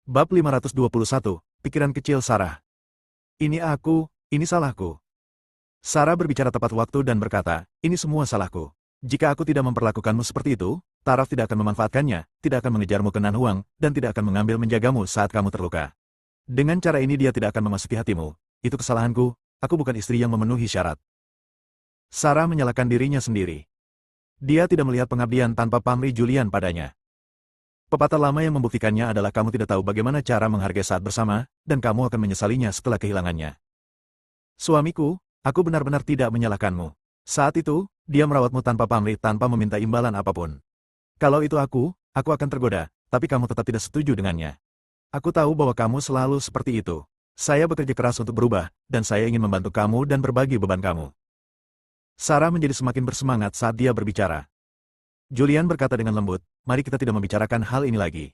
Bab 521, Pikiran Kecil Sarah. Ini salahku. Sarah berbicara tepat waktu dan berkata, ini semua salahku. Jika aku tidak memperlakukanmu seperti itu, Taraf tidak akan memanfaatkannya, tidak akan mengejarmu ke Nanhuang, dan tidak akan mengambil menjagamu saat kamu terluka. Dengan cara ini dia tidak akan memasuki hatimu. Itu kesalahanku, aku bukan istri yang memenuhi syarat. Sarah menyalahkan dirinya sendiri. Dia tidak melihat pengabdian tanpa pamrih Julian padanya. Pepatah lama yang membuktikannya adalah kamu tidak tahu bagaimana cara menghargai saat bersama, dan kamu akan menyesalinya setelah kehilangannya. Suamiku, aku benar-benar tidak menyalahkanmu. Saat itu, dia merawatmu tanpa pamrih tanpa meminta imbalan apapun. Kalau itu aku akan tergoda, tapi kamu tetap tidak setuju dengannya. Aku tahu bahwa kamu selalu seperti itu. Saya bekerja keras untuk berubah, dan saya ingin membantu kamu dan berbagi beban kamu. Sarah menjadi semakin bersemangat saat dia berbicara. Julian berkata dengan lembut, mari kita tidak membicarakan hal ini lagi.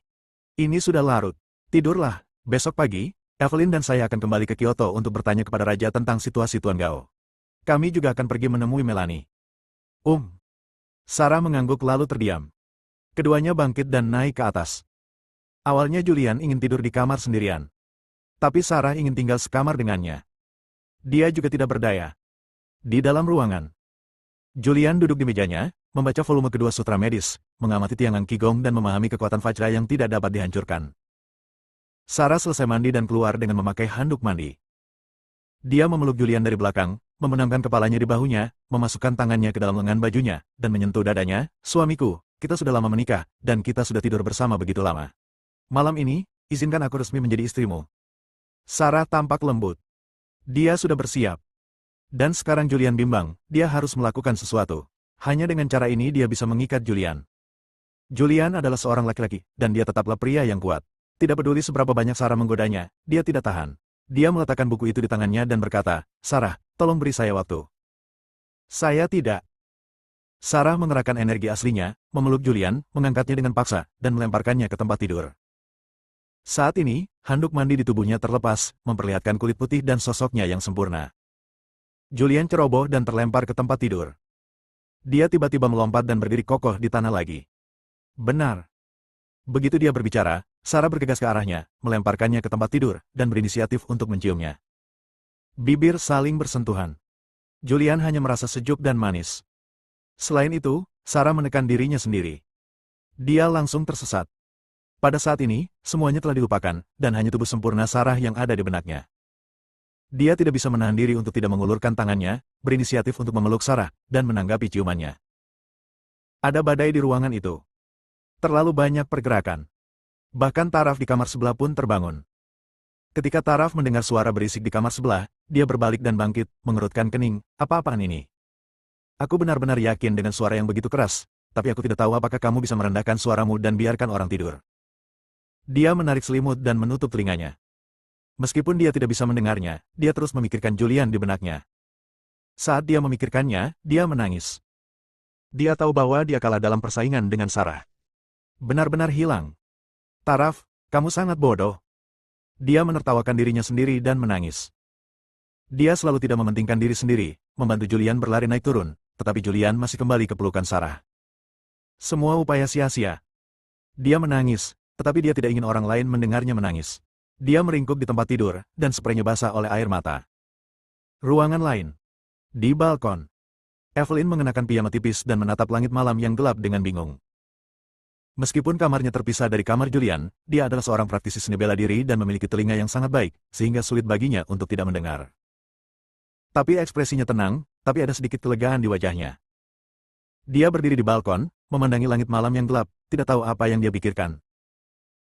Ini sudah larut. Tidurlah. Besok pagi, Evelyn dan saya akan kembali ke Kyoto untuk bertanya kepada Raja tentang situasi Tuan Gao. Kami juga akan pergi menemui Melanie. Sarah mengangguk lalu terdiam. Keduanya bangkit dan naik ke atas. Awalnya Julian ingin tidur di kamar sendirian. Tapi Sarah ingin tinggal sekamar dengannya. Dia juga tidak berdaya. Di dalam ruangan, Julian duduk di mejanya, membaca volume kedua sutra medis, mengamati tiangan Qigong dan memahami kekuatan Vajra yang tidak dapat dihancurkan. Sarah selesai mandi dan keluar dengan memakai handuk mandi. Dia memeluk Julian dari belakang, membenamkan kepalanya di bahunya, memasukkan tangannya ke dalam lengan bajunya, dan menyentuh dadanya, suamiku, kita sudah lama menikah, dan kita sudah tidur bersama begitu lama. Malam ini, izinkan aku resmi menjadi istrimu. Sarah tampak lembut. Dia sudah bersiap. Dan sekarang Julian bimbang, dia harus melakukan sesuatu. Hanya dengan cara ini dia bisa mengikat Julian. Julian adalah seorang laki-laki, dan dia tetaplah pria yang kuat. Tidak peduli seberapa banyak Sarah menggodanya, dia tidak tahan. Dia meletakkan buku itu di tangannya dan berkata, Sarah, tolong beri saya waktu. Saya tidak. Sarah mengerahkan energi aslinya, memeluk Julian, mengangkatnya dengan paksa, dan melemparkannya ke tempat tidur. Saat ini, handuk mandi di tubuhnya terlepas, memperlihatkan kulit putih dan sosoknya yang sempurna. Julian ceroboh dan terlempar ke tempat tidur. Dia tiba-tiba melompat dan berdiri kokoh di tanah lagi. Benar. Begitu dia berbicara, Sarah bergegas ke arahnya, melemparkannya ke tempat tidur, dan berinisiatif untuk menciumnya. Bibir saling bersentuhan. Julian hanya merasa sejuk dan manis. Selain itu, Sarah menekan dirinya sendiri. Dia langsung tersesat. Pada saat ini, semuanya telah dilupakan, dan hanya tubuh sempurna Sarah yang ada di benaknya. Dia tidak bisa menahan diri untuk tidak mengulurkan tangannya, berinisiatif untuk memeluk Sarah, dan menanggapi ciumannya. Ada badai di ruangan itu. Terlalu banyak pergerakan. Bahkan Taraf di kamar sebelah pun terbangun. Ketika Taraf mendengar suara berisik di kamar sebelah, dia berbalik dan bangkit, mengerutkan kening, apa-apaan ini? Aku benar-benar yakin dengan suara yang begitu keras, tapi aku tidak tahu apakah kamu bisa merendahkan suaramu dan biarkan orang tidur. Dia menarik selimut dan menutup telinganya. Meskipun dia tidak bisa mendengarnya, dia terus memikirkan Julian di benaknya. Saat dia memikirkannya, dia menangis. Dia tahu bahwa dia kalah dalam persaingan dengan Sarah. Benar-benar hilang. Taraf, kamu sangat bodoh. Dia menertawakan dirinya sendiri dan menangis. Dia selalu tidak mementingkan diri sendiri, membantu Julian berlari naik turun, tetapi Julian masih kembali ke pelukan Sarah. Semua upaya sia-sia. Dia menangis, tetapi dia tidak ingin orang lain mendengarnya menangis. Dia meringkuk di tempat tidur, dan spraynya basah oleh air mata. Ruangan lain. Di balkon. Evelyn mengenakan piyama tipis dan menatap langit malam yang gelap dengan bingung. Meskipun kamarnya terpisah dari kamar Julian, dia adalah seorang praktisi seni bela diri dan memiliki telinga yang sangat baik, sehingga sulit baginya untuk tidak mendengar. Tapi ekspresinya tenang, tapi ada sedikit kelegaan di wajahnya. Dia berdiri di balkon, memandangi langit malam yang gelap, tidak tahu apa yang dia pikirkan.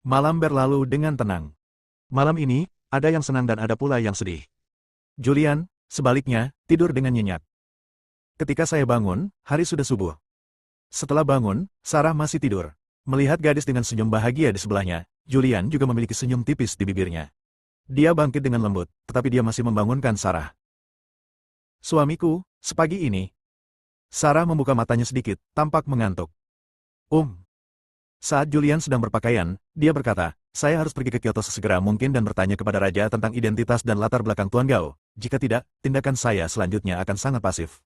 Malam berlalu dengan tenang. Malam ini, ada yang senang dan ada pula yang sedih. Julian, sebaliknya, tidur dengan nyenyak. Ketika saya bangun, hari sudah subuh. Setelah bangun, Sarah masih tidur. Melihat gadis dengan senyum bahagia di sebelahnya, Julian juga memiliki senyum tipis di bibirnya. Dia bangkit dengan lembut, tetapi dia masih membangunkan Sarah. Suamiku, sepagi ini. Sarah membuka matanya sedikit, tampak mengantuk. Saat Julian sedang berpakaian, dia berkata, saya harus pergi ke Kyoto sesegera mungkin dan bertanya kepada Raja tentang identitas dan latar belakang Tuan Gao. Jika tidak, tindakan saya selanjutnya akan sangat pasif.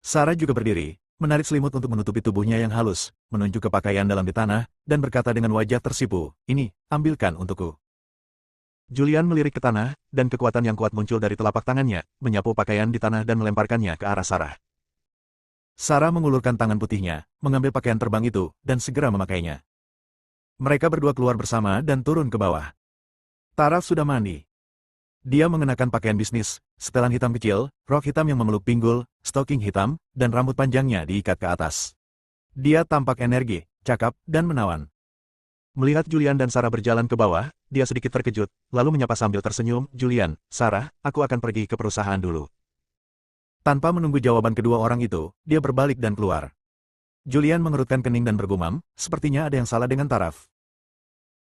Sarah juga berdiri, menarik selimut untuk menutupi tubuhnya yang halus, menunjuk ke pakaian dalam di tanah, dan berkata dengan wajah tersipu, "Ini, ambilkan untukku." Julian melirik ke tanah, dan kekuatan yang kuat muncul dari telapak tangannya, menyapu pakaian di tanah dan melemparkannya ke arah Sarah. Sarah mengulurkan tangan putihnya, mengambil pakaian terbang itu, dan segera memakainya. Mereka berdua keluar bersama dan turun ke bawah. Taraf sudah mandi. Dia mengenakan pakaian bisnis, setelan hitam kecil, rok hitam yang memeluk pinggul, stoking hitam, dan rambut panjangnya diikat ke atas. Dia tampak energi, cakap, dan menawan. Melihat Julian dan Sarah berjalan ke bawah, dia sedikit terkejut, lalu menyapa sambil tersenyum, "Julian, Sarah, aku akan pergi ke perusahaan dulu." Tanpa menunggu jawaban kedua orang itu, dia berbalik dan keluar. Julian mengerutkan kening dan bergumam, sepertinya ada yang salah dengan taraf.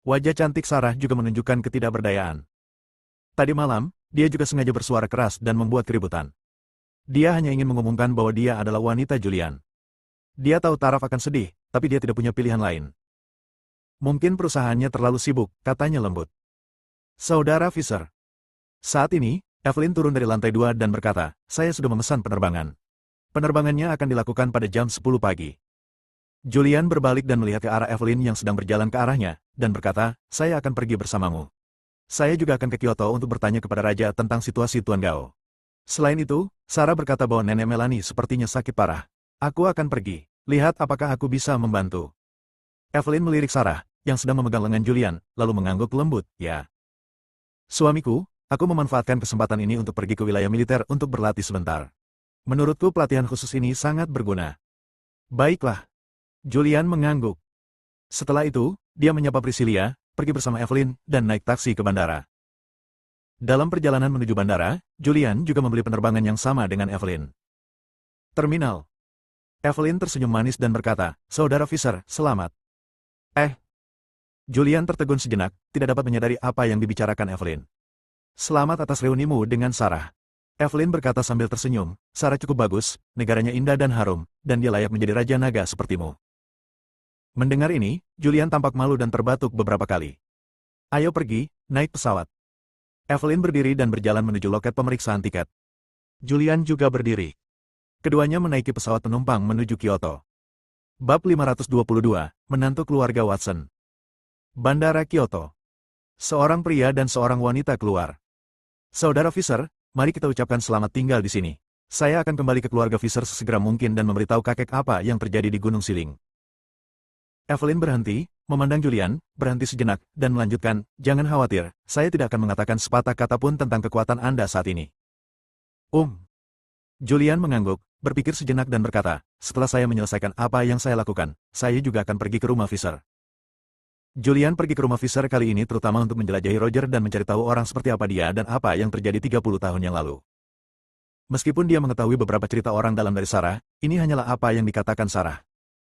Wajah cantik Sarah juga menunjukkan ketidakberdayaan. Tadi malam, dia juga sengaja bersuara keras dan membuat keributan. Dia hanya ingin mengumumkan bahwa dia adalah wanita Julian. Dia tahu taraf akan sedih, tapi dia tidak punya pilihan lain. Mungkin perusahaannya terlalu sibuk, katanya lembut. "Saudara Fisher." Saat ini, Evelyn turun dari lantai 2 dan berkata, "Saya sudah memesan penerbangan. Penerbangannya akan dilakukan pada jam 10 pagi. Julian berbalik dan melihat ke arah Evelyn yang sedang berjalan ke arahnya, dan berkata, "Saya akan pergi bersamamu. Saya juga akan ke Kyoto untuk bertanya kepada Raja tentang situasi Tuan Gao." Selain itu, Sarah berkata bahwa Nenek Melanie sepertinya sakit parah. "Aku akan pergi. Lihat apakah aku bisa membantu." Evelyn melirik Sarah, yang sedang memegang lengan Julian, lalu mengangguk lembut, "Ya. Suamiku, aku memanfaatkan kesempatan ini untuk pergi ke wilayah militer untuk berlatih sebentar. Menurutku pelatihan khusus ini sangat berguna." "Baiklah." Julian mengangguk. Setelah itu, dia menyapa Priscilia, pergi bersama Evelyn, dan naik taksi ke bandara. Dalam perjalanan menuju bandara, Julian juga membeli penerbangan yang sama dengan Evelyn. Terminal. Evelyn tersenyum manis dan berkata, "Saudara Fisher, selamat." Julian tertegun sejenak, tidak dapat menyadari apa yang dibicarakan Evelyn. "Selamat atas reunimu dengan Sarah." Evelyn berkata sambil tersenyum, "Sarah cukup bagus, negaranya indah dan harum, dan dia layak menjadi Raja Naga sepertimu." Mendengar ini, Julian tampak malu dan terbatuk beberapa kali. "Ayo pergi, naik pesawat." Evelyn berdiri dan berjalan menuju loket pemeriksaan tiket. Julian juga berdiri. Keduanya menaiki pesawat penumpang menuju Kyoto. Bab 522, Menantu Keluarga Watson. Bandara Kyoto. Seorang pria dan seorang wanita keluar. "Saudara Fisher, mari kita ucapkan selamat tinggal di sini. Saya akan kembali ke keluarga Fisher sesegera mungkin dan memberitahu kakek apa yang terjadi di Gunung Siling." Evelyn berhenti, memandang Julian, berhenti sejenak, dan melanjutkan, "Jangan khawatir, saya tidak akan mengatakan sepatah kata pun tentang kekuatan Anda saat ini." Julian mengangguk, berpikir sejenak dan berkata, "Setelah saya menyelesaikan apa yang saya lakukan, saya juga akan pergi ke rumah Fisher." Julian pergi ke rumah Fisher kali ini terutama untuk menjelajahi Roger dan mencari tahu orang seperti apa dia dan apa yang terjadi 30 tahun yang lalu. Meskipun dia mengetahui beberapa cerita orang dalam dari Sarah, ini hanyalah apa yang dikatakan Sarah.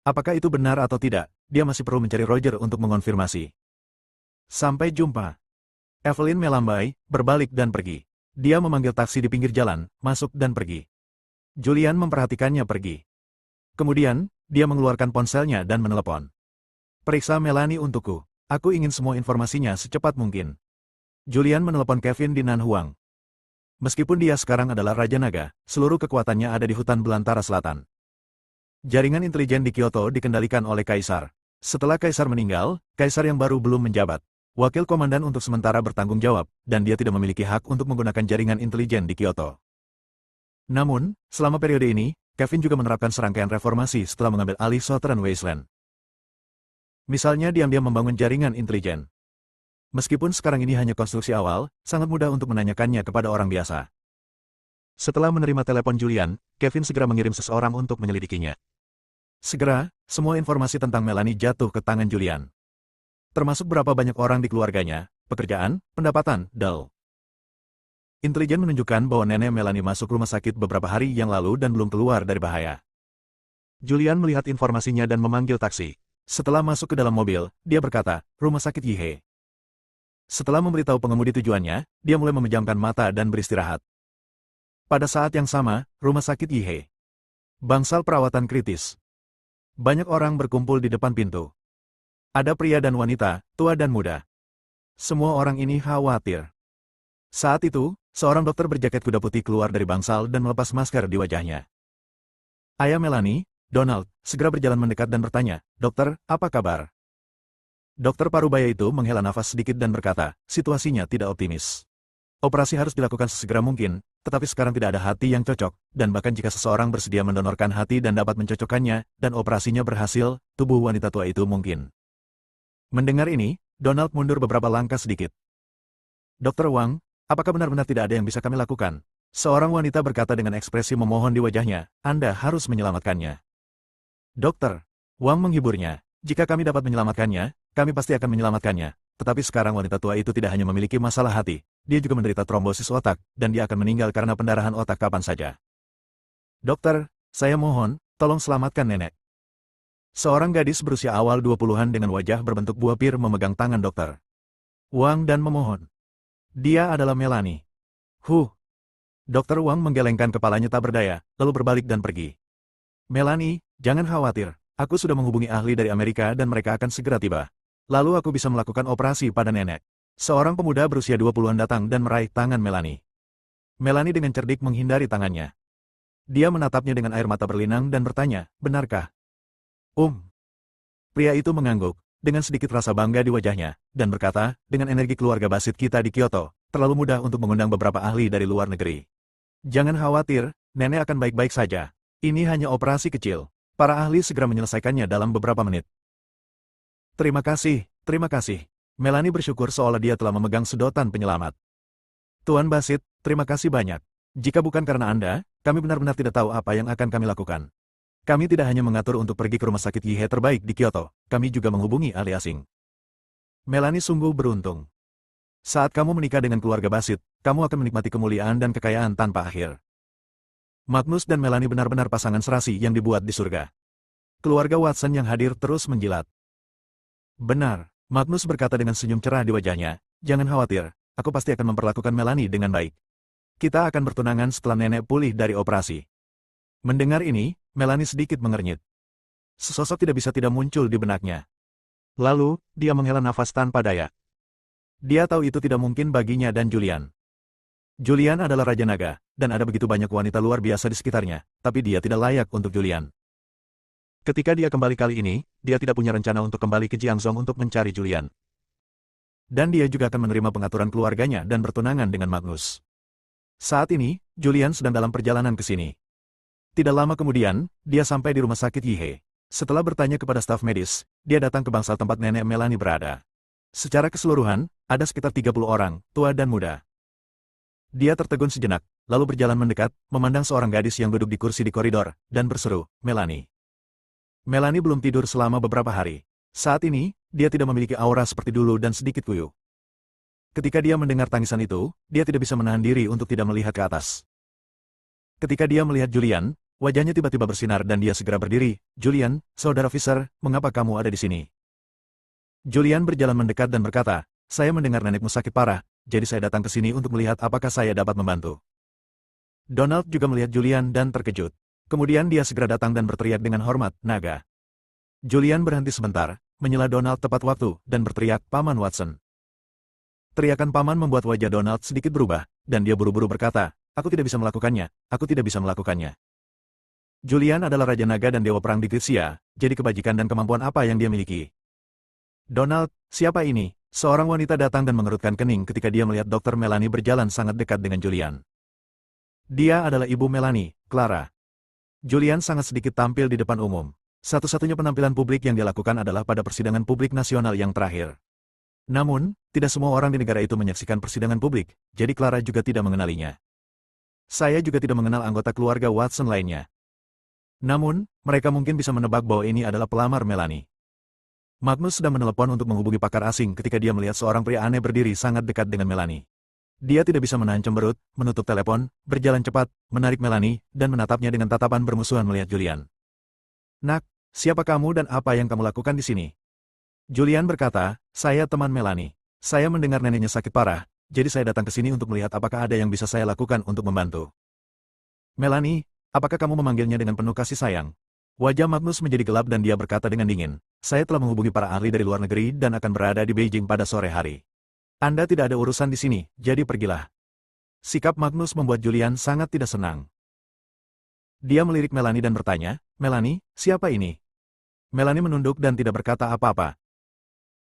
Apakah itu benar atau tidak, dia masih perlu mencari Roger untuk mengonfirmasi. "Sampai jumpa." Evelyn melambai, berbalik dan pergi. Dia memanggil taksi di pinggir jalan, masuk dan pergi. Julian memperhatikannya pergi. Kemudian, dia mengeluarkan ponselnya dan menelepon. "Periksa Melanie untukku. Aku ingin semua informasinya secepat mungkin." Julian menelepon Kevin di Nanhuang. Meskipun dia sekarang adalah Raja Naga, seluruh kekuatannya ada di hutan belantara selatan. Jaringan intelijen di Kyoto dikendalikan oleh Kaisar. Setelah Kaisar meninggal, Kaisar yang baru belum menjabat. Wakil komandan untuk sementara bertanggung jawab, dan dia tidak memiliki hak untuk menggunakan jaringan intelijen di Kyoto. Namun, selama periode ini, Kevin juga menerapkan serangkaian reformasi setelah mengambil alih Southern Wasteland. Misalnya diam-diam membangun jaringan intelijen. Meskipun sekarang ini hanya konstruksi awal, sangat mudah untuk menanyakannya kepada orang biasa. Setelah menerima telepon Julian, Kevin segera mengirim seseorang untuk menyelidikinya. Segera, semua informasi tentang Melanie jatuh ke tangan Julian. Termasuk berapa banyak orang di keluarganya, pekerjaan, pendapatan, dan intelijen menunjukkan bahwa nenek Melanie masuk rumah sakit beberapa hari yang lalu dan belum keluar dari bahaya. Julian melihat informasinya dan memanggil taksi. Setelah masuk ke dalam mobil, dia berkata, "Rumah sakit Yihe." Setelah memberitahu pengemudi tujuannya, dia mulai memejamkan mata dan beristirahat. Pada saat yang sama, rumah sakit Yihe. Bangsal perawatan kritis. Banyak orang berkumpul di depan pintu. Ada pria dan wanita, tua dan muda. Semua orang ini khawatir. Saat itu, seorang dokter berjaket kuda putih keluar dari bangsal dan melepas masker di wajahnya. "Ayah Melanie, Donald segera berjalan mendekat dan bertanya, "Dokter, apa kabar?" Dokter parubaya itu menghela nafas sedikit dan berkata, "Situasinya tidak optimis. Operasi harus dilakukan sesegera mungkin, tetapi sekarang tidak ada hati yang cocok, dan bahkan jika seseorang bersedia mendonorkan hati dan dapat mencocokkannya, dan operasinya berhasil, tubuh wanita tua itu mungkin." Mendengar ini, Donald mundur beberapa langkah sedikit. "Dokter Wang, apakah benar-benar tidak ada yang bisa kami lakukan?" Seorang wanita berkata dengan ekspresi memohon di wajahnya, "Anda harus menyelamatkannya." "Dokter," Wang menghiburnya, "jika kami dapat menyelamatkannya, kami pasti akan menyelamatkannya. Tetapi sekarang wanita tua itu tidak hanya memiliki masalah hati, dia juga menderita trombosis otak, dan dia akan meninggal karena pendarahan otak kapan saja. Dokter, saya mohon, tolong selamatkan nenek." Seorang gadis berusia awal 20-an dengan wajah berbentuk buah pir memegang tangan dokter Wang dan memohon. "Dia adalah Melanie." Dokter Wang menggelengkan kepalanya tak berdaya, lalu berbalik dan pergi. "Melanie, jangan khawatir. Aku sudah menghubungi ahli dari Amerika dan mereka akan segera tiba. Lalu aku bisa melakukan operasi pada nenek." Seorang pemuda berusia 20-an datang dan meraih tangan Melanie. Melanie dengan cerdik menghindari tangannya. Dia menatapnya dengan air mata berlinang dan bertanya, "Benarkah?" Pria itu mengangguk, dengan sedikit rasa bangga di wajahnya, dan berkata, "Dengan energi keluarga Basit kita di Kyoto, terlalu mudah untuk mengundang beberapa ahli dari luar negeri. Jangan khawatir, nenek akan baik-baik saja. Ini hanya operasi kecil. Para ahli segera menyelesaikannya dalam beberapa menit." Terima kasih, terima kasih." Melanie bersyukur seolah dia telah memegang sedotan penyelamat. "Tuan Basit, terima kasih banyak. Jika bukan karena Anda, kami benar-benar tidak tahu apa yang akan kami lakukan. Kami tidak hanya mengatur untuk pergi ke rumah sakit Yihe terbaik di Kyoto, kami juga menghubungi ahli asing." Melanie sungguh beruntung. Saat kamu menikah dengan keluarga Basit, kamu akan menikmati kemuliaan dan kekayaan tanpa akhir. Magnus dan Melanie benar-benar pasangan serasi yang dibuat di surga. Keluarga Watson yang hadir terus menjilat. "Benar," Magnus berkata dengan senyum cerah di wajahnya, "jangan khawatir, aku pasti akan memperlakukan Melanie dengan baik. Kita akan bertunangan setelah nenek pulih dari operasi." Mendengar ini, Melanie sedikit mengernyit. Sesosok tidak muncul di benaknya. Lalu, dia menghela nafas tanpa daya. Dia tahu itu tidak mungkin baginya dan Julian. Julian adalah Raja Naga, dan ada begitu banyak wanita luar biasa di sekitarnya, tapi dia tidak layak untuk Julian. Ketika dia kembali kali ini, dia tidak punya rencana untuk kembali ke Jiangzhou untuk mencari Julian. Dan dia juga akan menerima pengaturan keluarganya dan bertunangan dengan Magnus. Saat ini, Julian sedang dalam perjalanan ke sini. Tidak lama kemudian, dia sampai di rumah sakit Yihe. Setelah bertanya kepada staf medis, dia datang ke bangsal tempat nenek Melanie berada. Secara keseluruhan, ada sekitar 30 orang, tua dan muda. Dia tertegun sejenak, lalu berjalan mendekat, memandang seorang gadis yang duduk di kursi di koridor, dan berseru, "Melanie." Melanie belum tidur selama beberapa hari. Saat ini, dia tidak memiliki aura seperti dulu dan sedikit kuyup. Ketika dia mendengar tangisan itu, dia tidak bisa menahan diri untuk tidak melihat ke atas. Ketika dia melihat Julian, wajahnya tiba-tiba bersinar dan dia segera berdiri. "Julian, saudara Fisher, mengapa kamu ada di sini?" Julian berjalan mendekat dan berkata, "Saya mendengar nenekmu sakit parah, jadi saya datang ke sini untuk melihat apakah saya dapat membantu." Donald juga melihat Julian dan terkejut. Kemudian dia segera datang dan berteriak dengan hormat, "Naga." Julian berhenti sebentar, menyela Donald tepat waktu, dan berteriak, "Paman Watson." Teriakan paman membuat wajah Donald sedikit berubah, dan dia buru-buru berkata, "Aku tidak bisa melakukannya, aku tidak bisa melakukannya." Julian adalah Raja Naga dan Dewa Perang di Krisia, jadi kebajikan dan kemampuan apa yang dia miliki? "Donald, siapa ini?" Seorang wanita datang dan mengerutkan kening ketika dia melihat Dr. Melanie berjalan sangat dekat dengan Julian. Dia adalah ibu Melanie, Clara. Julian sangat sedikit tampil di depan umum. Satu-satunya penampilan publik yang dia lakukan adalah pada persidangan publik nasional yang terakhir. Namun, tidak semua orang di negara itu menyaksikan persidangan publik, jadi Clara juga tidak mengenalinya. Saya juga tidak mengenal anggota keluarga Watson lainnya. Namun, mereka mungkin bisa menebak bahwa ini adalah pelamar Melanie. Magnus sedang menelepon untuk menghubungi pakar asing ketika dia melihat seorang pria aneh berdiri sangat dekat dengan Melanie. Dia tidak bisa menahan cemberut, menutup telepon, berjalan cepat, menarik Melanie, dan menatapnya dengan tatapan bermusuhan melihat Julian. "Nak, siapa kamu dan apa yang kamu lakukan di sini?" Julian berkata, "Saya teman Melanie. Saya mendengar neneknya sakit parah, jadi saya datang ke sini untuk melihat apakah ada yang bisa saya lakukan untuk membantu." "Melanie, apakah kamu memanggilnya dengan penuh kasih sayang?" Wajah Magnus menjadi gelap dan dia berkata dengan dingin, "Saya telah menghubungi para ahli dari luar negeri dan akan berada di Beijing pada sore hari. Anda tidak ada urusan di sini, jadi pergilah." Sikap Magnus membuat Julian sangat tidak senang. Dia melirik Melanie dan bertanya, "Melanie, siapa ini?" Melanie menunduk dan tidak berkata apa-apa.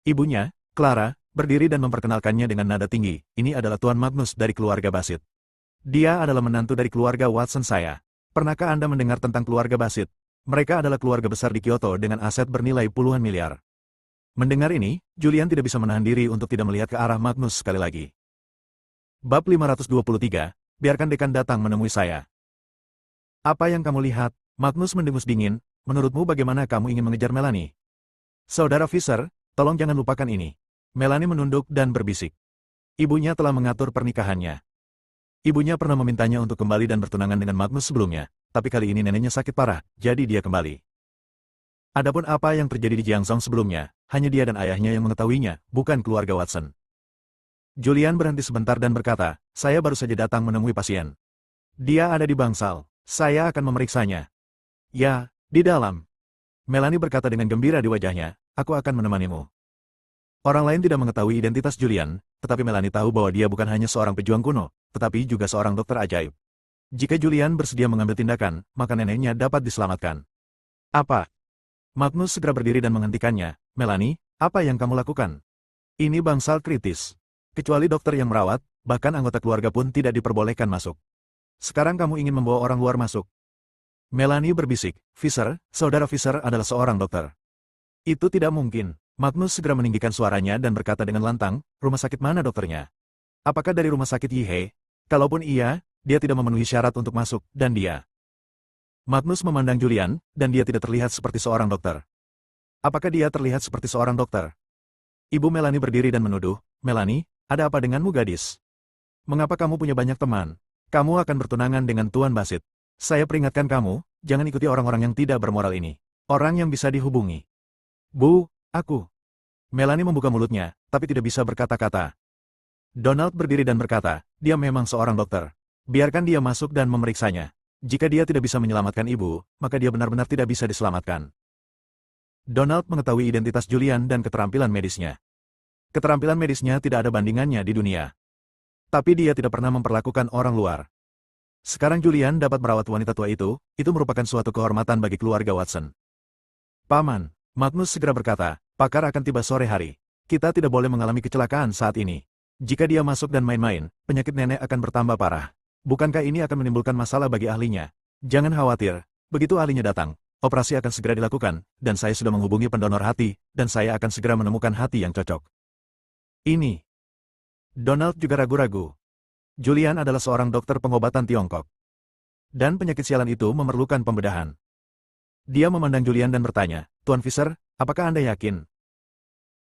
Ibunya, Clara, berdiri dan memperkenalkannya dengan nada tinggi. "Ini adalah Tuan Magnus dari keluarga Basit. Dia adalah menantu dari keluarga Watson saya. Pernahkah Anda mendengar tentang keluarga Basit? Mereka adalah keluarga besar di Kyoto dengan aset bernilai puluhan miliar." Mendengar ini, Julian tidak bisa menahan diri untuk tidak melihat ke arah Magnus sekali lagi. Bab 523, biarkan dekan datang menemui saya. "Apa yang kamu lihat?" Magnus mendengus dingin. "Menurutmu bagaimana kamu ingin mengejar Melanie?" "Saudara Fisher, tolong jangan lupakan ini." Melanie menunduk dan berbisik. Ibunya telah mengatur pernikahannya. Ibunya pernah memintanya untuk kembali dan bertunangan dengan Magnus sebelumnya, tapi kali ini neneknya sakit parah, jadi dia kembali. Adapun apa yang terjadi di Jiangzhou sebelumnya, hanya dia dan ayahnya yang mengetahuinya, bukan keluarga Watson. Julian berhenti sebentar dan berkata, "Saya baru saja datang menemui pasien. Dia ada di bangsal. Saya akan memeriksanya." "Ya, di dalam." Melanie berkata dengan gembira di wajahnya, "Aku akan menemanimu." Orang lain tidak mengetahui identitas Julian, tetapi Melanie tahu bahwa dia bukan hanya seorang pejuang kuno, tetapi juga seorang dokter ajaib. Jika Julian bersedia mengambil tindakan, maka neneknya dapat diselamatkan. "Apa?" Magnus segera berdiri dan menghentikannya. "Melanie, apa yang kamu lakukan? Ini bangsal kritis. Kecuali dokter yang merawat, bahkan anggota keluarga pun tidak diperbolehkan masuk. Sekarang kamu ingin membawa orang luar masuk." Melanie berbisik, "Fisher, saudara Fisher adalah seorang dokter." "Itu tidak mungkin." Magnus segera meninggikan suaranya dan berkata dengan lantang, "Rumah sakit mana dokternya? Apakah dari rumah sakit Yihei? Kalaupun iya, dia tidak memenuhi syarat untuk masuk, dan dia..." Magnus memandang Julian, dan dia tidak terlihat seperti seorang dokter. Apakah dia terlihat seperti seorang dokter? Ibu Melanie berdiri dan menuduh, "Melanie, ada apa denganmu gadis? Mengapa kamu punya banyak teman? Kamu akan bertunangan dengan Tuan Basit. Saya peringatkan kamu, jangan ikuti orang-orang yang tidak bermoral ini. Orang yang bisa dihubungi." "Bu, aku..." Melanie membuka mulutnya, tapi tidak bisa berkata-kata. Donald berdiri dan berkata, "Dia memang seorang dokter. Biarkan dia masuk dan memeriksanya. Jika dia tidak bisa menyelamatkan ibu, maka dia benar-benar tidak bisa diselamatkan." Donald mengetahui identitas Julian dan keterampilan medisnya. Keterampilan medisnya tidak ada bandingannya di dunia. Tapi dia tidak pernah memperlakukan orang luar. Sekarang Julian dapat merawat wanita tua itu merupakan suatu kehormatan bagi keluarga Watson. "Paman," Magnus segera berkata, "pakar akan tiba sore hari. Kita tidak boleh mengalami kecelakaan saat ini. Jika dia masuk dan main-main, penyakit nenek akan bertambah parah. Bukankah ini akan menimbulkan masalah bagi ahlinya? Jangan khawatir, begitu ahlinya datang, operasi akan segera dilakukan, dan saya sudah menghubungi pendonor hati, dan saya akan segera menemukan hati yang cocok." Ini. Donald juga ragu-ragu. Julian adalah seorang dokter pengobatan Tiongkok. Dan penyakit sialan itu memerlukan pembedahan. Dia memandang Julian dan bertanya, "Tuan Fisher, apakah Anda yakin?"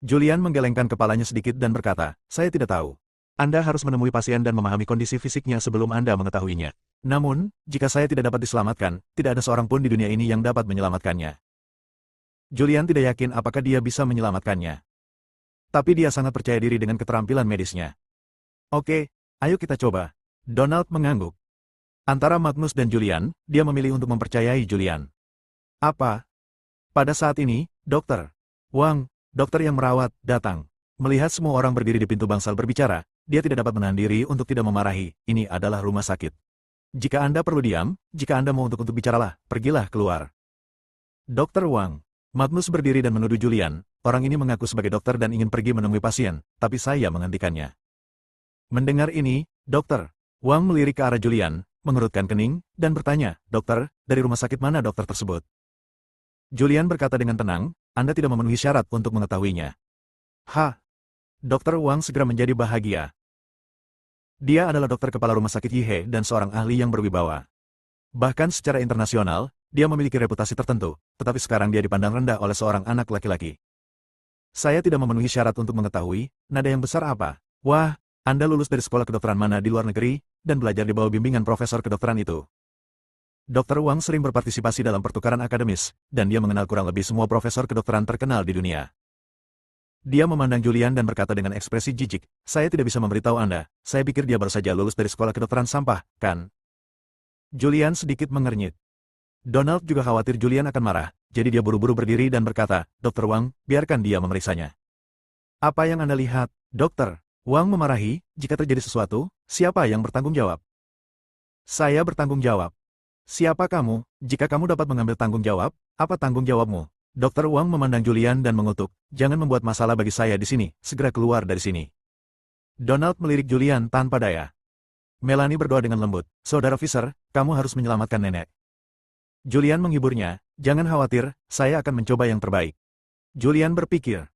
Julian menggelengkan kepalanya sedikit dan berkata, "Saya tidak tahu. Anda harus menemui pasien dan memahami kondisi fisiknya sebelum Anda mengetahuinya. Namun, jika saya tidak dapat diselamatkan, tidak ada seorang pun di dunia ini yang dapat menyelamatkannya." Julian tidak yakin apakah dia bisa menyelamatkannya. Tapi dia sangat percaya diri dengan keterampilan medisnya. "Oke, ayo kita coba." Donald mengangguk. Antara Magnus dan Julian, dia memilih untuk mempercayai Julian. "Apa?" Pada saat ini, Dokter Wang, dokter yang merawat, datang. Melihat semua orang berdiri di pintu bangsal berbicara, dia tidak dapat menahan diri untuk tidak memarahi. "Ini adalah rumah sakit. Jika Anda perlu diam, jika Anda mau untuk bicaralah, pergilah keluar." "Dokter Wang." Magnus berdiri dan menuduh Julian, "Orang ini mengaku sebagai dokter dan ingin pergi menemui pasien, tapi saya menghentikannya." Mendengar ini, Dokter Wang melirik ke arah Julian, mengerutkan kening, dan bertanya, "Dokter, dari rumah sakit mana dokter tersebut?" Julian berkata dengan tenang, "Anda tidak memenuhi syarat untuk mengetahuinya." "Hah?" Dokter Wang segera menjadi bahagia. Dia adalah dokter kepala rumah sakit Yihei dan seorang ahli yang berwibawa. Bahkan secara internasional, dia memiliki reputasi tertentu, tetapi sekarang dia dipandang rendah oleh seorang anak laki-laki. "Saya tidak memenuhi syarat untuk mengetahui, nada yang besar apa? Wah, Anda lulus dari sekolah kedokteran mana di luar negeri, dan belajar di bawah bimbingan profesor kedokteran itu?" Dokter Wang sering berpartisipasi dalam pertukaran akademis, dan dia mengenal kurang lebih semua profesor kedokteran terkenal di dunia. Dia memandang Julian dan berkata dengan ekspresi jijik, "Saya tidak bisa memberitahu Anda, saya pikir dia baru saja lulus dari sekolah kedokteran sampah, kan?" Julian sedikit mengernyit. Donald juga khawatir Julian akan marah, jadi dia buru-buru berdiri dan berkata, "Dokter Wang, biarkan dia memeriksanya." "Apa yang Anda lihat, Dokter?" Wang memarahi, "Jika terjadi sesuatu, siapa yang bertanggung jawab?" "Saya bertanggung jawab." Siapa kamu? Jika kamu dapat mengambil tanggung jawab, apa tanggung jawabmu? Dokter Wang memandang Julian dan mengutuk, jangan membuat masalah bagi saya di sini, segera keluar dari sini. Donald melirik Julian tanpa daya. Melanie berdoa dengan lembut, Saudara Fisher, kamu harus menyelamatkan nenek. Julian menghiburnya, jangan khawatir, saya akan mencoba yang terbaik. Julian berpikir.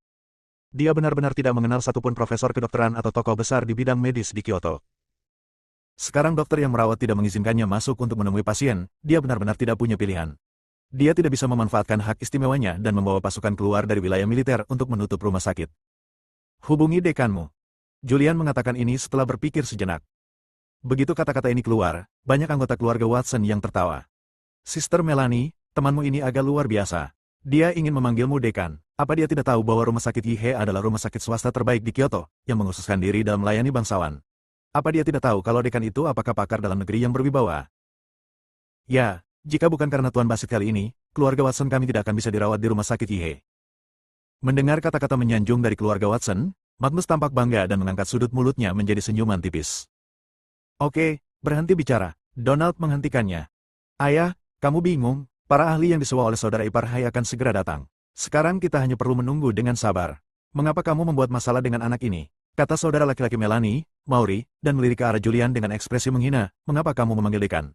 Dia benar-benar tidak mengenal satupun profesor kedokteran atau tokoh besar di bidang medis di Kyoto. Sekarang dokter yang merawat tidak mengizinkannya masuk untuk menemui pasien, dia benar-benar tidak punya pilihan. Dia tidak bisa memanfaatkan hak istimewanya dan membawa pasukan keluar dari wilayah militer untuk menutup rumah sakit. Hubungi dekanmu. Julian mengatakan ini setelah berpikir sejenak. Begitu kata-kata ini keluar, banyak anggota keluarga Watson yang tertawa. Sister Melanie, temanmu ini agak luar biasa. Dia ingin memanggilmu dekan. Apa dia tidak tahu bahwa rumah sakit Yihei adalah rumah sakit swasta terbaik di Kyoto, yang mengkhususkan diri dalam melayani bangsawan? Apa dia tidak tahu kalau dekan itu apakah pakar dalam negeri yang berwibawa? Ya, jika bukan karena Tuan Basit kali ini, keluarga Watson kami tidak akan bisa dirawat di rumah sakit Yihei. Mendengar kata-kata menyanjung dari keluarga Watson, Magnus tampak bangga dan mengangkat sudut mulutnya menjadi senyuman tipis. Oke, berhenti bicara. Donald menghentikannya. Ayah, kamu bingung, para ahli yang disuruh oleh saudara ipar Hai akan segera datang. Sekarang kita hanya perlu menunggu dengan sabar. Mengapa kamu membuat masalah dengan anak ini? Kata saudara laki-laki Melanie, Maury, dan melirik ke arah Julian dengan ekspresi menghina, mengapa kamu memanggil dekan?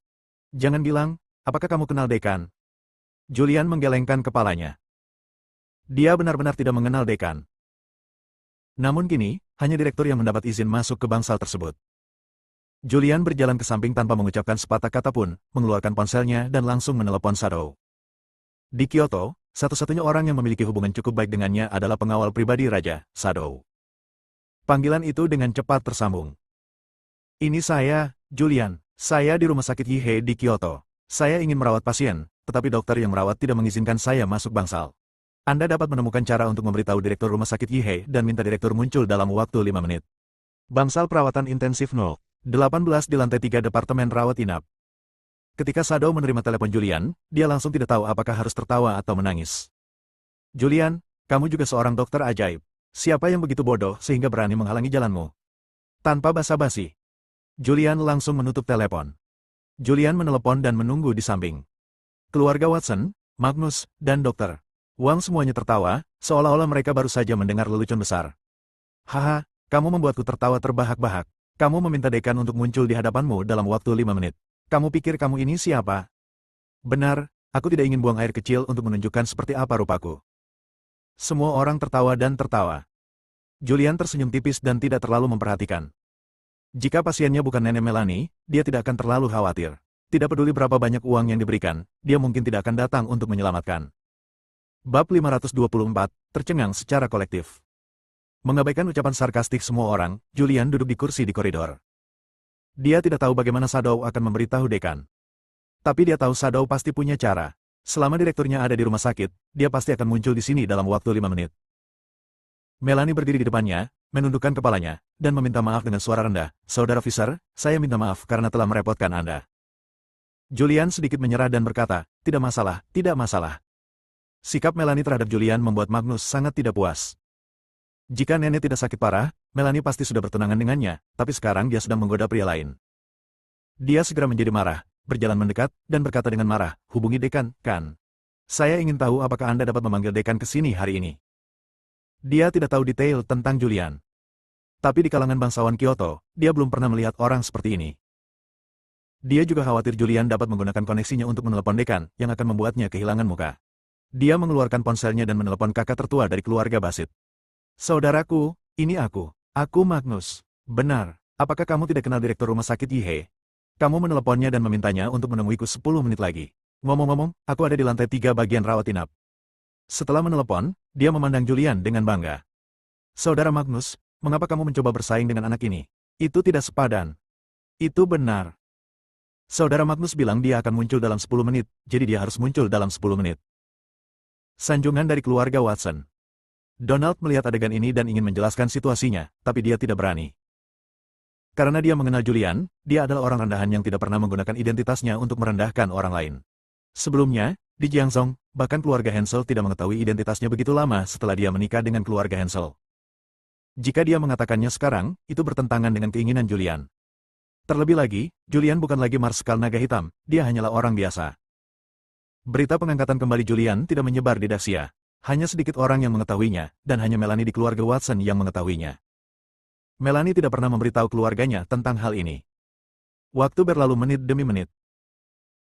Jangan bilang, apakah kamu kenal dekan? Julian menggelengkan kepalanya. Dia benar-benar tidak mengenal dekan. Namun kini, hanya direktur yang mendapat izin masuk ke bangsal tersebut. Julian berjalan ke samping tanpa mengucapkan sepatah kata pun, mengeluarkan ponselnya dan langsung menelepon Shadow. Di Kyoto, satu-satunya orang yang memiliki hubungan cukup baik dengannya adalah pengawal pribadi Raja, Shadow. Panggilan itu dengan cepat tersambung. Ini saya, Julian. Saya di rumah sakit Yihei di Kyoto. Saya ingin merawat pasien, tetapi dokter yang merawat tidak mengizinkan saya masuk bangsal. Anda dapat menemukan cara untuk memberitahu direktur rumah sakit Yihei dan minta direktur muncul dalam waktu 5 menit. Bangsal perawatan intensif 018 di lantai 3 Departemen Rawat Inap. Ketika Shadow menerima telepon Julian, dia langsung tidak tahu apakah harus tertawa atau menangis. Julian, kamu juga seorang dokter ajaib. Siapa yang begitu bodoh sehingga berani menghalangi jalanmu? Tanpa basa-basi, Julian langsung menutup telepon. Julian menelepon dan menunggu di samping. Keluarga Watson, Magnus, dan Dr. Wang semuanya tertawa, seolah-olah mereka baru saja mendengar lelucon besar. Haha, kamu membuatku tertawa terbahak-bahak. Kamu meminta dekan untuk muncul di hadapanmu dalam waktu 5 menit. Kamu pikir kamu ini siapa? Benar, aku tidak ingin buang air kecil untuk menunjukkan seperti apa rupaku. Semua orang tertawa dan tertawa. Julian tersenyum tipis dan tidak terlalu memperhatikan. Jika pasiennya bukan nenek Melanie, dia tidak akan terlalu khawatir. Tidak peduli berapa banyak uang yang diberikan, dia mungkin tidak akan datang untuk menyelamatkan. Bab 524, tercengang secara kolektif. Mengabaikan ucapan sarkastik semua orang, Julian duduk di kursi di koridor. Dia tidak tahu bagaimana Shadow akan memberitahu dekan. Tapi dia tahu Shadow pasti punya cara. Selama direkturnya ada di rumah sakit, dia pasti akan muncul di sini dalam waktu 5 menit. Melanie berdiri di depannya, menundukkan kepalanya, dan meminta maaf dengan suara rendah. Saudara Fisher, saya minta maaf karena telah merepotkan Anda. Julian sedikit menyerah dan berkata, tidak masalah, tidak masalah. Sikap Melanie terhadap Julian membuat Magnus sangat tidak puas. Jika nenek tidak sakit parah, Melanie pasti sudah bertunangan dengannya, tapi sekarang dia sedang menggoda pria lain. Dia segera menjadi marah, berjalan mendekat, dan berkata dengan marah, hubungi dekan, kan? Saya ingin tahu apakah Anda dapat memanggil dekan ke sini hari ini. Dia tidak tahu detail tentang Julian. Tapi di kalangan bangsawan Kyoto, dia belum pernah melihat orang seperti ini. Dia juga khawatir Julian dapat menggunakan koneksinya untuk menelepon dekan, yang akan membuatnya kehilangan muka. Dia mengeluarkan ponselnya dan menelepon kakak tertua dari keluarga Basit. Saudaraku, ini aku. Aku Magnus. Benar, apakah kamu tidak kenal direktur rumah sakit Yihei? Kamu meneleponnya dan memintanya untuk menemuiku 10 menit lagi. Ngomong-ngomong, aku ada di lantai 3 bagian rawat inap. Setelah menelepon, dia memandang Julian dengan bangga. Saudara Magnus, mengapa kamu mencoba bersaing dengan anak ini? Itu tidak sepadan. Itu benar. Saudara Magnus bilang dia akan muncul dalam 10 menit, jadi dia harus muncul dalam 10 menit. Sanjungan dari keluarga Watson. Donald melihat adegan ini dan ingin menjelaskan situasinya, tapi dia tidak berani. Karena dia mengenal Julian, dia adalah orang rendahan yang tidak pernah menggunakan identitasnya untuk merendahkan orang lain. Sebelumnya, di Jiangzhou, bahkan keluarga Hensel tidak mengetahui identitasnya begitu lama setelah dia menikah dengan keluarga Hensel. Jika dia mengatakannya sekarang, itu bertentangan dengan keinginan Julian. Terlebih lagi, Julian bukan lagi Marskal Naga Hitam, dia hanyalah orang biasa. Berita pengangkatan kembali Julian tidak menyebar di Daxia. Hanya sedikit orang yang mengetahuinya, dan hanya Melanie di keluarga Watson yang mengetahuinya. Melanie tidak pernah memberitahu keluarganya tentang hal ini. Waktu berlalu menit demi menit.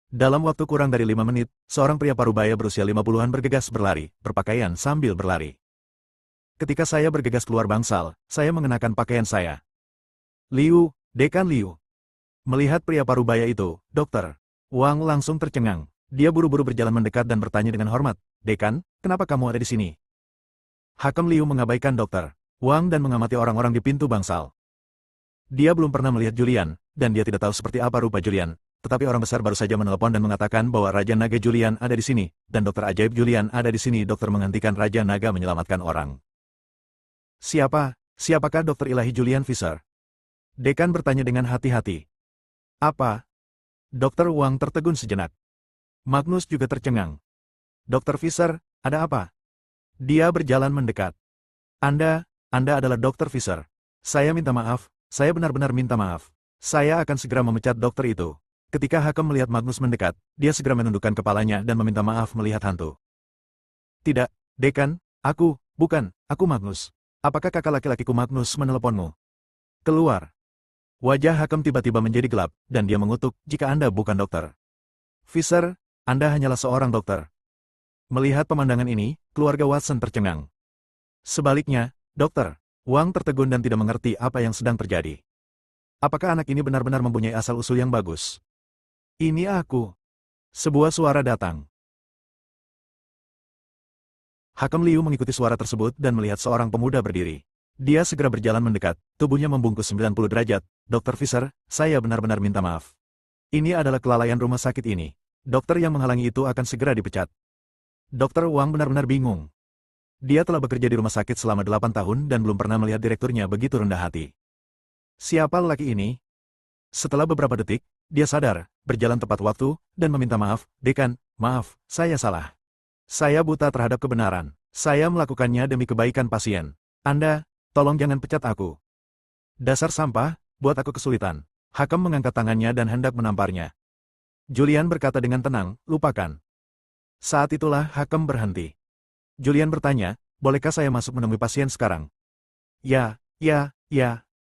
Dalam waktu kurang dari 5 menit, seorang pria parubaya berusia 50-an bergegas berlari, berpakaian sambil berlari. Ketika saya bergegas keluar bangsal, saya mengenakan pakaian saya. Liu, Dekan Liu. Melihat pria parubaya itu, Dokter Wang langsung tercengang. Dia buru-buru berjalan mendekat dan bertanya dengan hormat, Dekan, kenapa kamu ada di sini? Hakam Liu mengabaikan Dokter Wang dan mengamati orang-orang di pintu bangsal. Dia belum pernah melihat Julian, dan dia tidak tahu seperti apa rupa Julian, tetapi orang besar baru saja menelepon dan mengatakan bahwa Raja Naga Julian ada di sini, dan Dokter Ajaib Julian ada di sini. Dokter menghentikan Raja Naga menyelamatkan orang. Siapakah Dokter Ilahi Julian Fisher? Dekan bertanya dengan hati-hati. Apa? Dokter Wang tertegun sejenak. Magnus juga tercengang. Dokter Fisher, ada apa? Dia berjalan mendekat. Anda adalah Dokter Fisher. Saya minta maaf, saya benar-benar minta maaf. Saya akan segera memecat dokter itu. Ketika Hakam melihat Magnus mendekat, dia segera menundukkan kepalanya dan meminta maaf melihat hantu. Tidak, Dekan, aku Magnus. Apakah kakak laki-lakiku Magnus meneleponmu? Keluar. Wajah Hakam tiba-tiba menjadi gelap, dan dia mengutuk, jika Anda bukan dokter Fisher, Anda hanyalah seorang dokter. Melihat pemandangan ini, keluarga Watson tercengang. Sebaliknya, Dokter Wang tertegun dan tidak mengerti apa yang sedang terjadi. Apakah anak ini benar-benar mempunyai asal-usul yang bagus? Ini aku. Sebuah suara datang. Hakam Liu mengikuti suara tersebut dan melihat seorang pemuda berdiri. Dia segera berjalan mendekat, tubuhnya membungkus 90 derajat. Dokter Fisher, saya benar-benar minta maaf. Ini adalah kelalaian rumah sakit ini. Dokter yang menghalangi itu akan segera dipecat. Dokter Wang benar-benar bingung. Dia telah bekerja di rumah sakit selama 8 tahun dan belum pernah melihat direkturnya begitu rendah hati. Siapa lelaki ini? Setelah beberapa detik, dia sadar, berjalan tepat waktu, dan meminta maaf, Dekan, maaf, saya salah. Saya buta terhadap kebenaran. Saya melakukannya demi kebaikan pasien. Anda, tolong jangan pecat aku. Dasar sampah, buat aku kesulitan. Hakam mengangkat tangannya dan hendak menamparnya. Julian berkata dengan tenang, lupakan. Saat itulah Hakam berhenti. Julian bertanya, bolehkah saya masuk menemui pasien sekarang? Ya,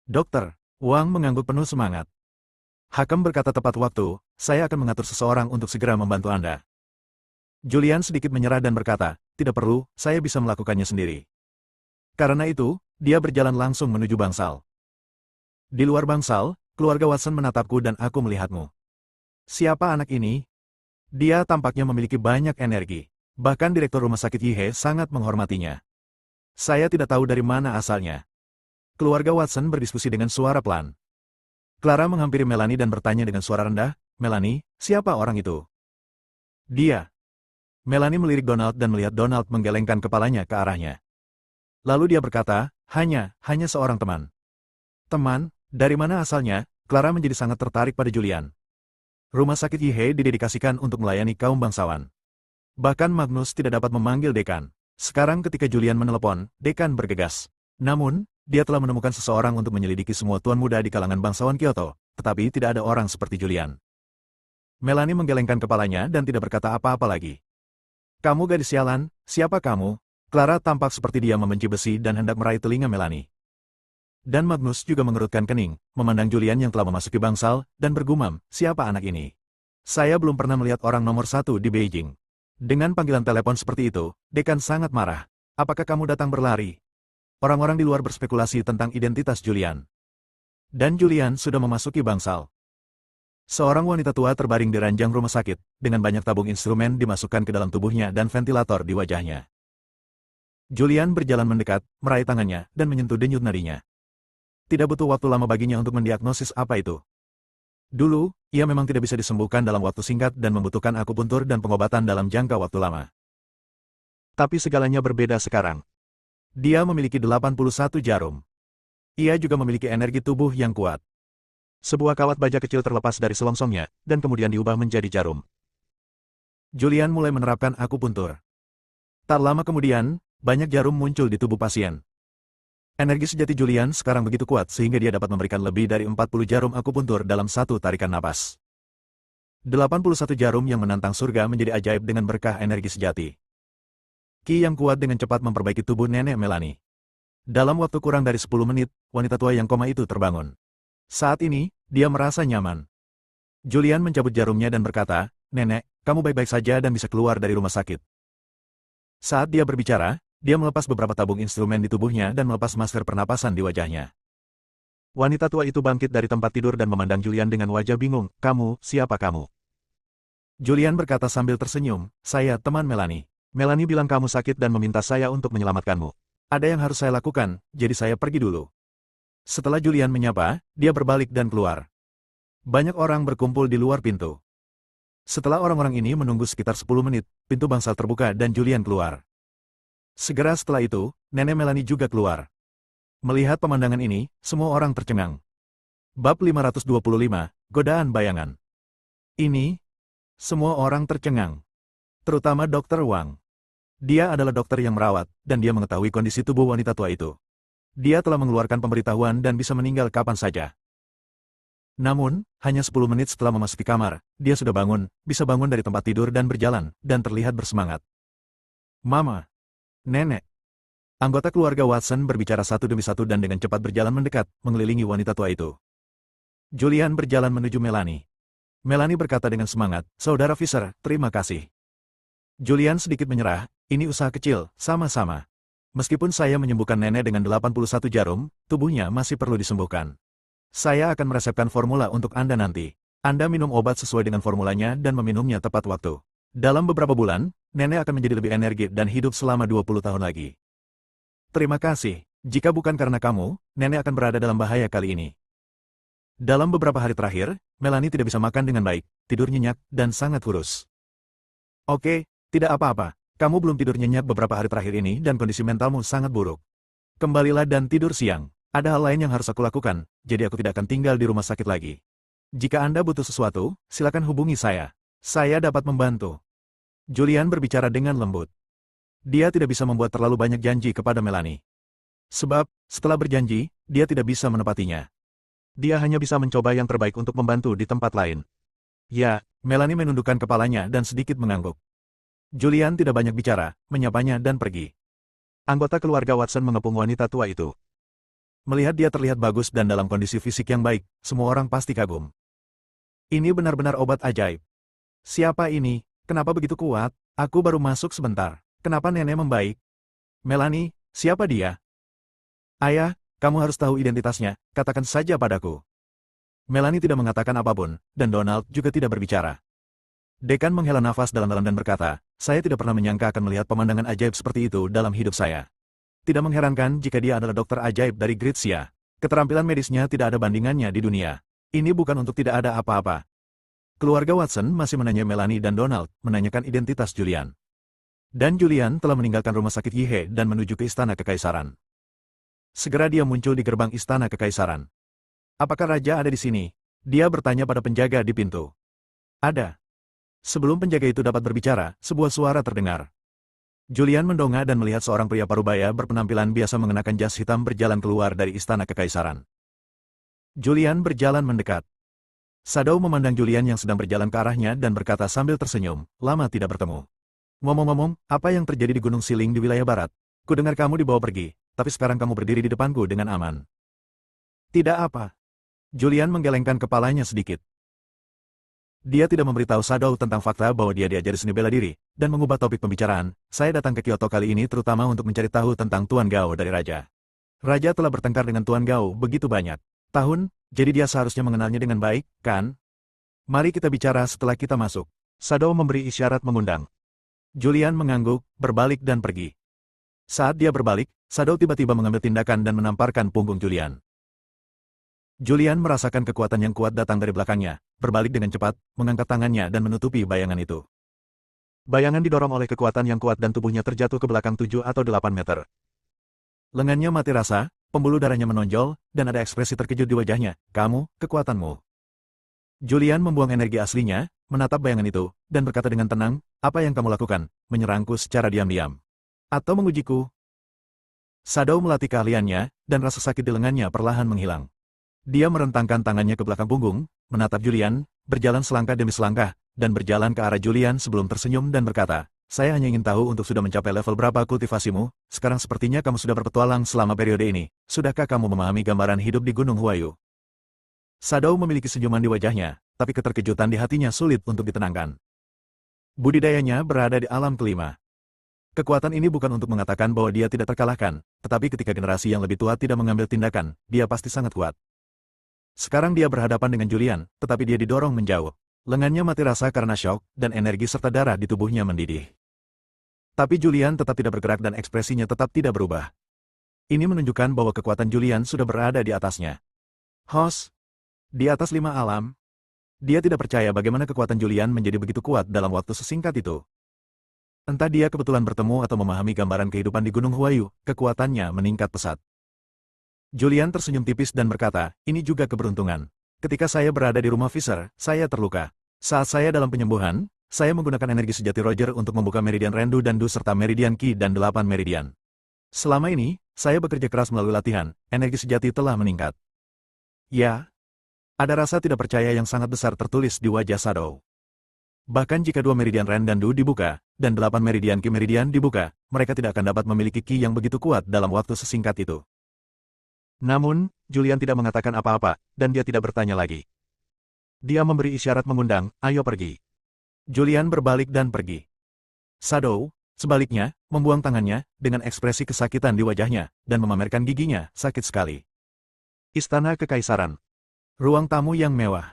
dokter. Wang mengangguk penuh semangat. Hakam berkata tepat waktu, saya akan mengatur seseorang untuk segera membantu Anda. Julian sedikit menyerah dan berkata, tidak perlu, saya bisa melakukannya sendiri. Karena itu, dia berjalan langsung menuju bangsal. Di luar bangsal, keluarga Watson menatapku dan aku melihatmu. Siapa anak ini? Dia tampaknya memiliki banyak energi. Bahkan direktur rumah sakit Yihe sangat menghormatinya. Saya tidak tahu dari mana asalnya. Keluarga Watson berdiskusi dengan suara pelan. Clara menghampiri Melanie dan bertanya dengan suara rendah, Melanie, siapa orang itu? Dia. Melanie melirik Donald dan melihat Donald menggelengkan kepalanya ke arahnya. Lalu dia berkata, hanya seorang teman. Teman, dari mana asalnya? Clara menjadi sangat tertarik pada Julian. Rumah sakit Yihe didedikasikan untuk melayani kaum bangsawan. Bahkan Magnus tidak dapat memanggil Dekan. Sekarang ketika Julian menelepon, Dekan bergegas. Namun, dia telah menemukan seseorang untuk menyelidiki semua tuan muda di kalangan bangsawan Kyoto, tetapi tidak ada orang seperti Julian. Melanie menggelengkan kepalanya dan tidak berkata apa-apa lagi. Kamu gadis sialan, siapa kamu? Clara tampak seperti dia membenci besi dan hendak meraih telinga Melanie. Dan Magnus juga mengerutkan kening, memandang Julian yang telah memasuki bangsal, dan bergumam, siapa anak ini? Saya belum pernah melihat orang nomor 1 di Beijing. Dengan panggilan telepon seperti itu, Dekan sangat marah. Apakah kamu datang berlari? Orang-orang di luar berspekulasi tentang identitas Julian. Dan Julian sudah memasuki bangsal. Seorang wanita tua terbaring di ranjang rumah sakit, dengan banyak tabung instrumen dimasukkan ke dalam tubuhnya dan ventilator di wajahnya. Julian berjalan mendekat, meraih tangannya, dan menyentuh denyut nadinya. Tidak butuh waktu lama baginya untuk mendiagnosis apa itu. Dulu, ia memang tidak bisa disembuhkan dalam waktu singkat dan membutuhkan akupuntur dan pengobatan dalam jangka waktu lama. Tapi segalanya berbeda sekarang. Dia memiliki 81 jarum. Ia juga memiliki energi tubuh yang kuat. Sebuah kawat baja kecil terlepas dari selongsongnya, dan kemudian diubah menjadi jarum. Julian mulai menerapkan akupuntur. Tak lama kemudian, banyak jarum muncul di tubuh pasien. Energi sejati Julian sekarang begitu kuat sehingga dia dapat memberikan lebih dari 40 jarum akupuntur dalam satu tarikan napas. 81 jarum yang menantang surga menjadi ajaib dengan berkah energi sejati. Ki yang kuat dengan cepat memperbaiki tubuh nenek Melanie. Dalam waktu kurang dari 10 menit, wanita tua yang koma itu terbangun. Saat ini, dia merasa nyaman. Julian mencabut jarumnya dan berkata, "Nenek, kamu baik-baik saja dan bisa keluar dari rumah sakit." Saat dia berbicara, dia melepas beberapa tabung instrumen di tubuhnya dan melepas masker pernapasan di wajahnya. Wanita tua itu bangkit dari tempat tidur dan memandang Julian dengan wajah bingung. "Kamu, siapa kamu?" Julian berkata sambil tersenyum, "Saya teman Melanie. Melanie bilang kamu sakit dan meminta saya untuk menyelamatkanmu. Ada yang harus saya lakukan, jadi saya pergi dulu." Setelah Julian menyapa, dia berbalik dan keluar. Banyak orang berkumpul di luar pintu. Setelah orang-orang ini menunggu sekitar 10 menit, pintu bangsal terbuka dan Julian keluar. Segera setelah itu, nenek Melanie juga keluar. Melihat pemandangan ini, semua orang tercengang. Bab 525, Godaan Bayangan. Ini, semua orang tercengang. Terutama Dr. Wang. Dia adalah dokter yang merawat, dan dia mengetahui kondisi tubuh wanita tua itu. Dia telah mengeluarkan pemberitahuan dan bisa meninggal kapan saja. Namun, hanya 10 menit setelah memasuki kamar, dia sudah bangun, bisa bangun dari tempat tidur dan berjalan, dan terlihat bersemangat. "Mama. Nenek." Anggota keluarga Watson berbicara satu demi satu dan dengan cepat berjalan mendekat, mengelilingi wanita tua itu. Julian berjalan menuju Melanie. Melanie berkata dengan semangat, "Saudara Fisher, terima kasih." Julian sedikit menyerah, "Ini usaha kecil, sama-sama. Meskipun saya menyembuhkan nenek dengan 81 jarum, tubuhnya masih perlu disembuhkan. Saya akan meresepkan formula untuk Anda nanti. Anda minum obat sesuai dengan formulanya dan meminumnya tepat waktu. Dalam beberapa bulan, nenek akan menjadi lebih energi dan hidup selama 20 tahun lagi." "Terima kasih. Jika bukan karena kamu, nenek akan berada dalam bahaya kali ini." Dalam beberapa hari terakhir, Melanie tidak bisa makan dengan baik, tidur nyenyak, dan sangat kurus. "Oke, tidak apa-apa. Kamu belum tidur nyenyak beberapa hari terakhir ini dan kondisi mentalmu sangat buruk. Kembalilah dan tidur siang. Ada hal lain yang harus aku lakukan, jadi aku tidak akan tinggal di rumah sakit lagi. Jika Anda butuh sesuatu, silakan hubungi saya. Saya dapat membantu." Julian berbicara dengan lembut. Dia tidak bisa membuat terlalu banyak janji kepada Melanie. Sebab, setelah berjanji, dia tidak bisa menepatinya. Dia hanya bisa mencoba yang terbaik untuk membantu di tempat lain. "Ya," Melanie menundukkan kepalanya dan sedikit mengangguk. Julian tidak banyak bicara, menyapanya dan pergi. Anggota keluarga Watson mengepung wanita tua itu. Melihat dia terlihat bagus dan dalam kondisi fisik yang baik, semua orang pasti kagum. "Ini benar-benar obat ajaib. Siapa ini? Kenapa begitu kuat? Aku baru masuk sebentar. Kenapa nenek membaik? Melanie, siapa dia?" "Ayah, kamu harus tahu identitasnya, katakan saja padaku." Melanie tidak mengatakan apapun, dan Donald juga tidak berbicara. Dekan menghela nafas dalam-dalam dan berkata, "Saya tidak pernah menyangka akan melihat pemandangan ajaib seperti itu dalam hidup saya. Tidak mengherankan jika dia adalah dokter ajaib dari Gritsia. Keterampilan medisnya tidak ada bandingannya di dunia. Ini bukan untuk tidak ada apa-apa." Keluarga Watson masih menanya Melanie dan Donald, menanyakan identitas Julian. Dan Julian telah meninggalkan rumah sakit Yihe dan menuju ke istana kekaisaran. Segera dia muncul di gerbang istana kekaisaran. "Apakah raja ada di sini?" Dia bertanya pada penjaga di pintu. "Ada." Sebelum penjaga itu dapat berbicara, sebuah suara terdengar. Julian mendongak dan melihat seorang pria parubaya berpenampilan biasa mengenakan jas hitam berjalan keluar dari istana kekaisaran. Julian berjalan mendekat. Shadow memandang Julian yang sedang berjalan ke arahnya dan berkata sambil tersenyum, "Lama tidak bertemu. Ngomong-ngomong, apa yang terjadi di Gunung Siling di wilayah barat? Kudengar kamu dibawa pergi, tapi sekarang kamu berdiri di depanku dengan aman." "Tidak apa." Julian menggelengkan kepalanya sedikit. Dia tidak memberitahu Shadow tentang fakta bahwa dia diajari seni bela diri, dan mengubah topik pembicaraan. "Saya datang ke Kyoto kali ini terutama untuk mencari tahu tentang Tuan Gao dari Raja. Raja telah bertengkar dengan Tuan Gao begitu banyak tahun, jadi dia seharusnya mengenalnya dengan baik, kan? Mari kita bicara setelah kita masuk." Shadow memberi isyarat mengundang. Julian mengangguk, berbalik dan pergi. Saat dia berbalik, Shadow tiba-tiba mengambil tindakan dan menamparkan punggung Julian. Julian merasakan kekuatan yang kuat datang dari belakangnya, berbalik dengan cepat, mengangkat tangannya dan menutupi bayangan itu. Bayangan didorong oleh kekuatan yang kuat dan tubuhnya terjatuh ke belakang 7 atau 8 meter. Lengannya mati rasa, pembuluh darahnya menonjol, dan ada ekspresi terkejut di wajahnya. "Kamu, kekuatanmu." Julian membuang energi aslinya, menatap bayangan itu, dan berkata dengan tenang, "Apa yang kamu lakukan? Menyerangku secara diam-diam? Atau mengujiku?" Shadow melatih keahliannya, dan rasa sakit di lengannya perlahan menghilang. Dia merentangkan tangannya ke belakang punggung, menatap Julian, berjalan selangkah demi selangkah, dan berjalan ke arah Julian sebelum tersenyum dan berkata, saya hanya ingin tahu untuk sudah mencapai level berapa kultivasimu, sekarang sepertinya kamu sudah berpetualang selama periode ini, sudahkah kamu memahami gambaran hidup di Gunung Huayu? Shadow memiliki senyuman di wajahnya, tapi keterkejutan di hatinya sulit untuk ditenangkan. Budidayanya berada di alam kelima. Kekuatan ini bukan untuk mengatakan bahwa dia tidak terkalahkan, tetapi ketika generasi yang lebih tua tidak mengambil tindakan, dia pasti sangat kuat. Sekarang dia berhadapan dengan Julian, tetapi dia didorong menjauh. Lengannya mati rasa karena syok, dan energi serta darah di tubuhnya mendidih. Tapi Julian tetap tidak bergerak dan ekspresinya tetap tidak berubah. Ini menunjukkan bahwa kekuatan Julian sudah berada di atasnya. Host, di atas 5 alam. Dia tidak percaya bagaimana kekuatan Julian menjadi begitu kuat dalam waktu sesingkat itu. Entah dia kebetulan bertemu atau memahami gambaran kehidupan di Gunung Huayu, kekuatannya meningkat pesat. Julian tersenyum tipis dan berkata, ini juga keberuntungan. Ketika saya berada di rumah Fisher, saya terluka. Saat saya dalam penyembuhan, saya menggunakan energi sejati Roger untuk membuka Meridian Rendu dan Du serta Meridian Qi dan 8 Meridian. Selama ini, saya bekerja keras melalui latihan, energi sejati telah meningkat. Ya, ada rasa tidak percaya yang sangat besar tertulis di wajah Shadow. Bahkan jika 2 Meridian Ren dan Du dibuka, dan 8 Meridian Qi Meridian dibuka, mereka tidak akan dapat memiliki Qi yang begitu kuat dalam waktu sesingkat itu. Namun, Julian tidak mengatakan apa-apa, dan dia tidak bertanya lagi. Dia memberi isyarat mengundang, ayo pergi. Julian berbalik dan pergi. Shadow, sebaliknya, membuang tangannya, dengan ekspresi kesakitan di wajahnya, dan memamerkan giginya, sakit sekali. Istana Kekaisaran. Ruang tamu yang mewah.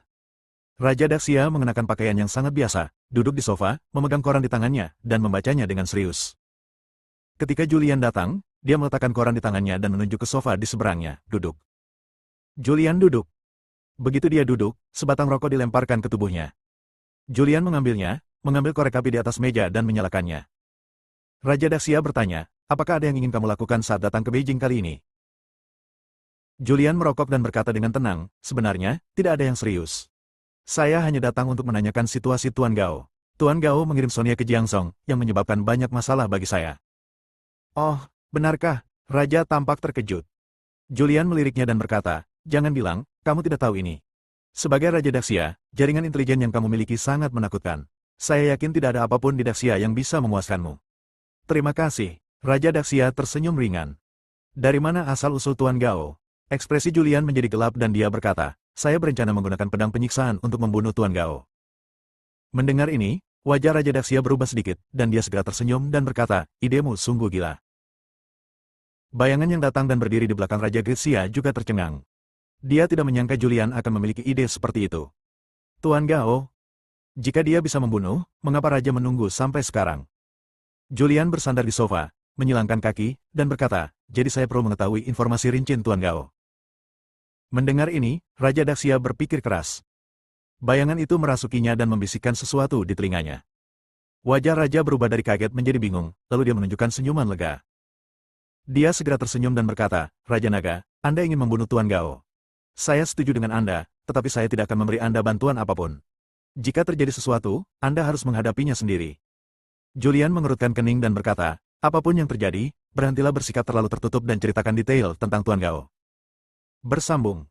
Raja Daxia mengenakan pakaian yang sangat biasa, duduk di sofa, memegang koran di tangannya, dan membacanya dengan serius. Ketika Julian datang, dia meletakkan koran di tangannya dan menunjuk ke sofa di seberangnya, duduk. Julian duduk. Begitu dia duduk, sebatang rokok dilemparkan ke tubuhnya. Julian mengambilnya, mengambil korek api di atas meja dan menyalakannya. Raja Daxia bertanya, apakah ada yang ingin kamu lakukan saat datang ke Beijing kali ini? Julian merokok dan berkata dengan tenang, sebenarnya, tidak ada yang serius. Saya hanya datang untuk menanyakan situasi Tuan Gao. Tuan Gao mengirim Sonia ke Jiangzhong, yang menyebabkan banyak masalah bagi saya. Oh, benarkah? Raja tampak terkejut. Julian meliriknya dan berkata, jangan bilang, kamu tidak tahu ini. Sebagai Raja Daxia, jaringan intelijen yang kamu miliki sangat menakutkan. Saya yakin tidak ada apapun di Daxia yang bisa memuaskanmu. Terima kasih. Raja Daxia tersenyum ringan. Dari mana asal-usul Tuan Gao? Ekspresi Julian menjadi gelap dan dia berkata, saya berencana menggunakan pedang penyiksaan untuk membunuh Tuan Gao. Mendengar ini, wajah Raja Daxia berubah sedikit, dan dia segera tersenyum dan berkata, idemu sungguh gila. Bayangan yang datang dan berdiri di belakang Raja Gretsia juga tercengang. Dia tidak menyangka Julian akan memiliki ide seperti itu. Tuan Gao, jika dia bisa membunuh, mengapa Raja menunggu sampai sekarang? Julian bersandar di sofa, menyilangkan kaki, dan berkata, jadi saya perlu mengetahui informasi rinci Tuan Gao. Mendengar ini, Raja Daxia berpikir keras. Bayangan itu merasukinya dan membisikkan sesuatu di telinganya. Wajah Raja berubah dari kaget menjadi bingung, lalu dia menunjukkan senyuman lega. Dia segera tersenyum dan berkata, Raja Naga, Anda ingin membunuh Tuan Gao. Saya setuju dengan Anda, tetapi saya tidak akan memberi Anda bantuan apapun. Jika terjadi sesuatu, Anda harus menghadapinya sendiri. Julian mengerutkan kening dan berkata, apapun yang terjadi, berhentilah bersikap terlalu tertutup dan ceritakan detail tentang Tuan Gao. Bersambung.